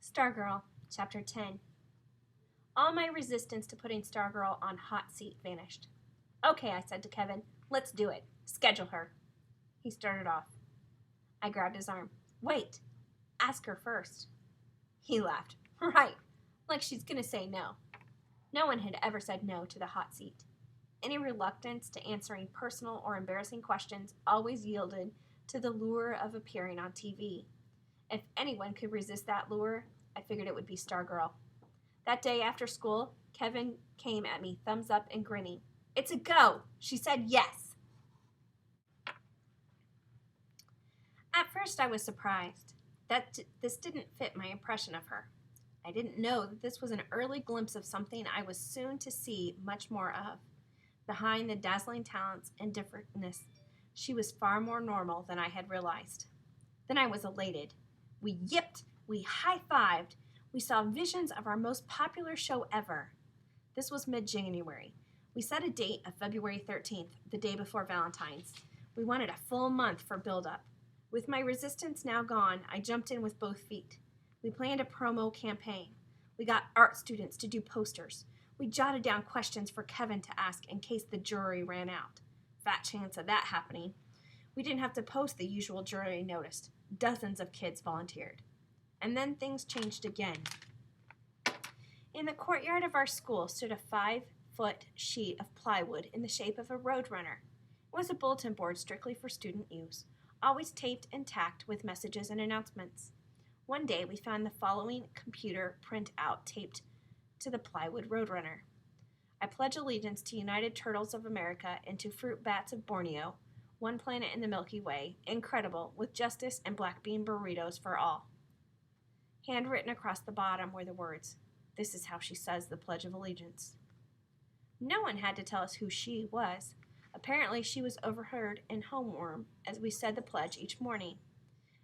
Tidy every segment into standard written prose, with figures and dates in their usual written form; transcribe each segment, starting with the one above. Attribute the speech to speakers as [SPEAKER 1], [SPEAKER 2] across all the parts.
[SPEAKER 1] Stargirl, Chapter 10. All my resistance to putting Stargirl on hot seat vanished. Okay, I said to Kevin, let's do it. Schedule her. He started off. I grabbed his arm. Wait, ask her first. He laughed. Right, like she's going to say no. No one had ever said no to the hot seat. Any reluctance to answering personal or embarrassing questions always yielded to the lure of appearing on TV. If anyone could resist that lure, I figured it would be Stargirl. That day after school, Kevin came at me, thumbs up and grinning. It's a go! She said yes! At first I was surprised that this didn't fit my impression of her. I didn't know that this was an early glimpse of something I was soon to see much more of. Behind the dazzling talents and differentness, she was far more normal than I had realized. Then I was elated. We yipped, we high-fived, we saw visions of our most popular show ever. This was mid-January. We set a date of February 13th, the day before Valentine's. We wanted a full month for build-up. With my resistance now gone, I jumped in with both feet. We planned a promo campaign. We got art students to do posters. We jotted down questions for Kevin to ask in case the jury ran out. Fat chance of that happening. We didn't have to post the usual jury notice. Dozens of kids volunteered. And then things changed again. In the courtyard of our school stood a 5-foot sheet of plywood in the shape of a roadrunner. It was a bulletin board strictly for student use, always taped and tacked with messages and announcements. One day we found the following computer printout taped to the plywood roadrunner. I pledge allegiance to United Turtles of America and to fruit bats of Borneo, one planet in the Milky Way, incredible, with justice and black bean burritos for all. Handwritten across the bottom were the words, "This is how she says the Pledge of Allegiance." No one had to tell us who she was. Apparently she was overheard in homeroom as we said the pledge each morning.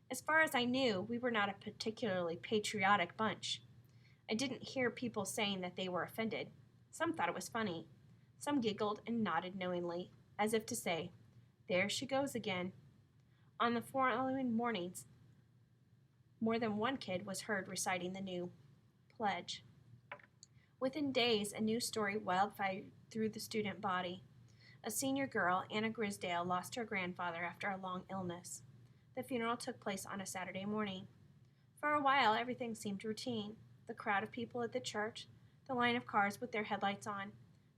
[SPEAKER 1] As far as I knew, we were not a particularly patriotic bunch. I didn't hear people saying that they were offended. Some thought it was funny. Some giggled and nodded knowingly, as if to say, there she goes again. On the following mornings, more than one kid was heard reciting the new pledge. Within days, a news story wildfired through the student body. A senior girl, Anna Grisdale, lost her grandfather after a long illness. The funeral took place on a Saturday morning. For a while, everything seemed routine. The crowd of people at the church, the line of cars with their headlights on,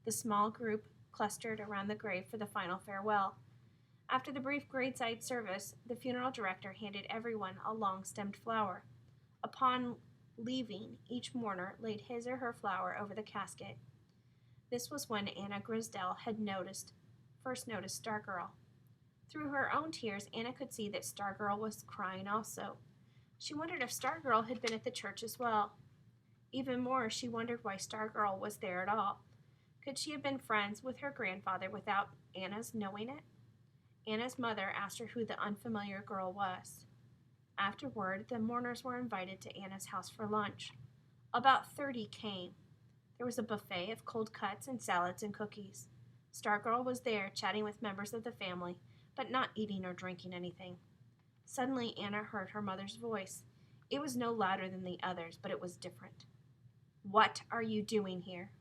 [SPEAKER 1] the small group clustered around the grave for the final farewell. After the brief graveside service, the funeral director handed everyone a long-stemmed flower. Upon leaving, each mourner laid his or her flower over the casket. This was when Anna Grisdale had first noticed Stargirl. Through her own tears, Anna could see that Stargirl was crying also. She wondered if Stargirl had been at the church as well. Even more, she wondered why Stargirl was there at all. Could she have been friends with her grandfather without Anna's knowing it? Anna's mother asked her who the unfamiliar girl was. Afterward, the mourners were invited to Anna's house for lunch. About 30 came. There was a buffet of cold cuts and salads and cookies. Stargirl was there, chatting with members of the family, but not eating or drinking anything. Suddenly, Anna heard her mother's voice. It was no louder than the others, but it was different. "What are you doing here?"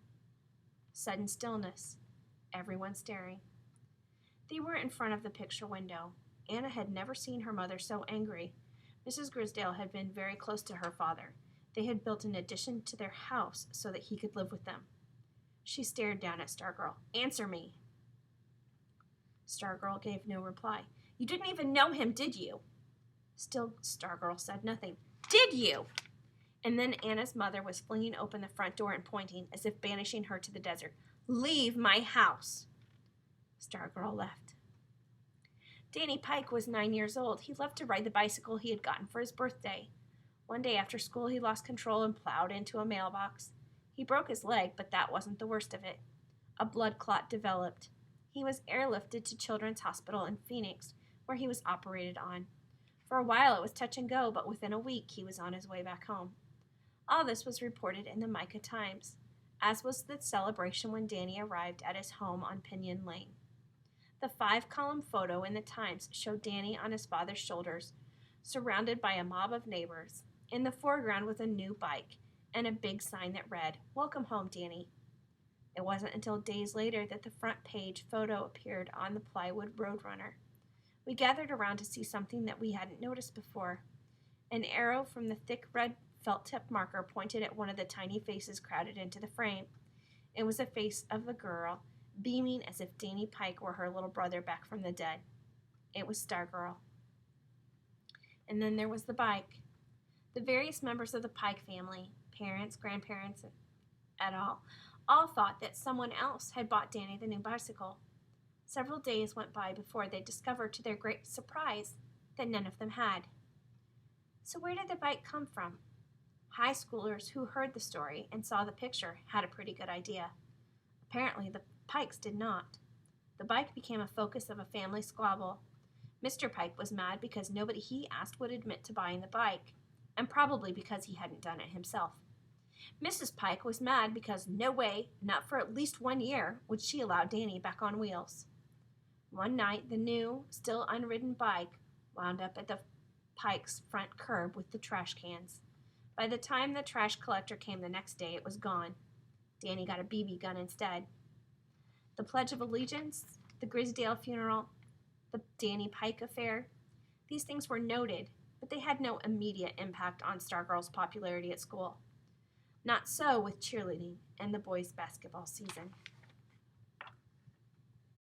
[SPEAKER 1] Sudden stillness. Everyone staring. They were in front of the picture window. Anna had never seen her mother so angry. Mrs. Grisdale had been very close to her father. They had built an addition to their house so that he could live with them. She stared down at Stargirl. "Answer me." Stargirl gave no reply. "You didn't even know him, did you?" Still, Stargirl said nothing. "Did you?" And then Anna's mother was flinging open the front door and pointing, as if banishing her to the desert. "Leave my house." Stargirl left. Danny Pike was 9 years old. He loved to ride the bicycle he had gotten for his birthday. One day after school, he lost control and plowed into a mailbox. He broke his leg, but that wasn't the worst of it. A blood clot developed. He was airlifted to Children's Hospital in Phoenix, where he was operated on. For a while it was touch and go, but within a week he was on his way back home. All this was reported in the Micah Times, as was the celebration when Danny arrived at his home on Pinion Lane. The 5-column photo in the Times showed Danny on his father's shoulders, surrounded by a mob of neighbors. In the foreground was a new bike and a big sign that read, "Welcome home, Danny." It wasn't until days later that the front page photo appeared on the plywood Roadrunner. We gathered around to see something that we hadn't noticed before. An arrow from the thick red felt-tip marker pointed at one of the tiny faces crowded into the frame. It was a face of a girl, beaming as if Danny Pike were her little brother back from the dead. It was Stargirl. And then there was the bike. The various members of the Pike family, parents, grandparents, et al., all thought that someone else had bought Danny the new bicycle. Several days went by before they discovered, to their great surprise, that none of them had. So where did the bike come from? High schoolers who heard the story and saw the picture had a pretty good idea. Apparently, the Pikes did not. The bike became a focus of a family squabble. Mr. Pike was mad because nobody he asked would admit to buying the bike, and probably because he hadn't done it himself. Mrs. Pike was mad because no way, not for at least 1 year, would she allow Danny back on wheels. One night, the new, still unridden bike wound up at the Pike's front curb with the trash cans. By the time the trash collector came the next day, it was gone. Danny got a BB gun instead. The Pledge of Allegiance, the Grisdale funeral, the Danny Pike affair, these things were noted, but they had no immediate impact on Stargirl's popularity at school. Not so with cheerleading and the boys' basketball season.